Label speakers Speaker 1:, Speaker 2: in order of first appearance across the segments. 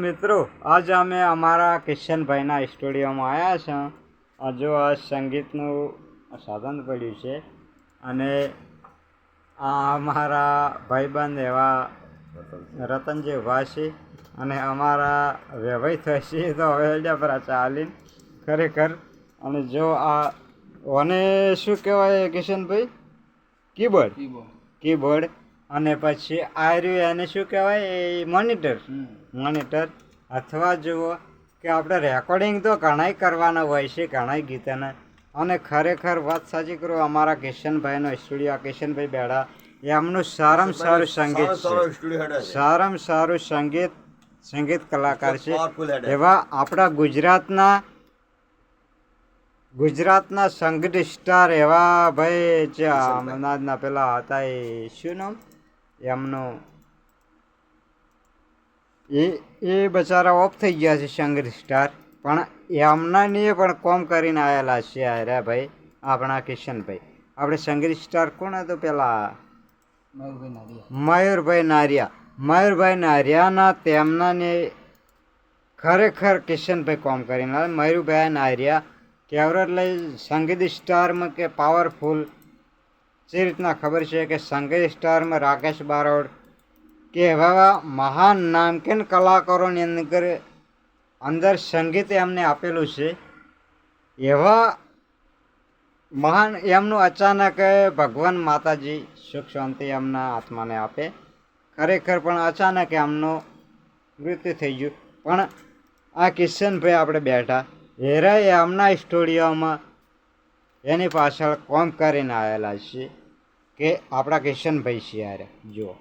Speaker 1: મિત્રો, આજ અમે અમારા કિશનભાઈના સ્ટુડિયોમાં આવ્યા છે. જો આ સંગીતનું સાધન પડ્યું છે અને આ અમારા ભાઈબંધ એવા રતનજી ઉભા છે અને અમારા વ્યવહાર થશે તો હવે પર ચાલીને ખરેખર. અને જો આ ઓને શું કહેવાય કિશનભાઈ? કીબોર્ડ. અને પછી આ રહ્યું એને શું કહેવાય? મોનિટર. અથવા જુઓ કે આપણે રેકોર્ડિંગ તો ઘણાય કરવાના હોય છે, ઘણાય ગીતોના. અને ખરેખર વાત સાચી કરું, અમારા કિશનભાઈનો સ્ટુડિયો, કિશનભાઈ બેડા, એમનું સારામાં સારું સંગીત છે, સારામાં સારું સંગીત કલાકાર છે. એવા આપણા ગુજરાતના સંગીત સ્ટાર એવા ભાઈ જે અમદાવાદના પેલા હતા, એ શું નામ એમનું? એ બચારા ઓફ થઈ ગયા છે સંગીત સ્ટાર, પણ એમના ને પણ કોમ કરીને આવેલા છે અરે ભાઈ આપણા કિશનભાઈ. આપણે સંગીત સ્ટાર કોણ હતું પેલા? મયુરભાઈ નારિયાના તેમના ને ખરેખર કિશનભાઈ કોમ કરીને મયુરભાઈ નારિયા કેવરત લઈ સંગીત સ્ટારમાં કે પાવરફુલ જે રીતના ખબર છે કે સંગીત સ્ટારમાં રાકેશ બારોડ કે એવા મહાન નામકીન કલાકારોની અંદર સંગીત એમને આપેલું છે. એવા મહાન એમનું અચાનક ભગવાન માતાજી સુખ શાંતિ એમના આત્માને આપે. ખરેખર પણ અચાનક એમનું મૃત્યુ થઈ ગયું. પણ આ કિશનભાઈ આપણે બેઠા હેરાએ એમના સ્ટુડિયોમાં એની પાછળ કોમ કરીને આવેલા છે કે આપણા કિશનભાઈ છે યાર. જુઓ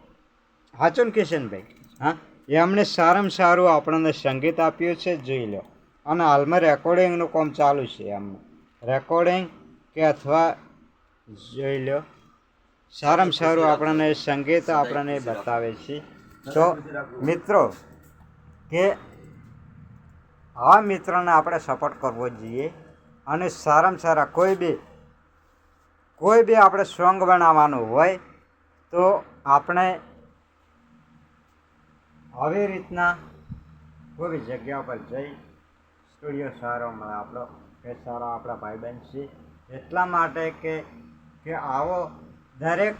Speaker 1: સાચો ને કિશનભાઈ? હા, એમણે સારામાં સારું આપણને સંગીત આપ્યું છે, જોઈ લો. અને હાલમાં રેકોર્ડિંગનું કામ ચાલુ છે એમનું. રેકોર્ડિંગ કે અથવા જોઈ લો, સારામાં સારું આપણને સંગીત આપણને બતાવે છે. તો મિત્રો કે આવા મિત્રોને આપણે સપોર્ટ કરવો જોઈએ. અને સારામાં સારા કોઈ બી આપણે સોંગ બનાવવાનું હોય તો આપણે આવી રીતના કોઈ જગ્યા પર જઈ સ્ટુડિયો સારો મળે આપણો કે સારા આપણા ભાઈબંધ છે. એટલા માટે કે આવો દરેક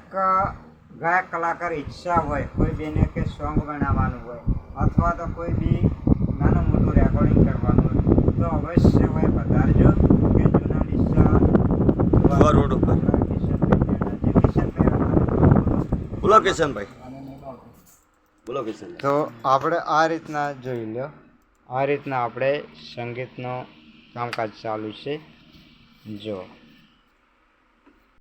Speaker 1: ગાયક કલાકાર ઈચ્છા હોય કોઈ બીને કે સોંગ બનાવવાનું હોય અથવા તો કોઈ બી નાનું મોટું રેકોર્ડિંગ કરવાનું હોય તો અવશ્ય હોય વધારજો કે જૂના ઈચ્છા રોડ ઉપર બોલો કિશનભાઈ. તો આપણે આ રીતના જોઈ લો, આ રીતના આપણે સંગીતનું કામકાજ ચાલુ છે. જો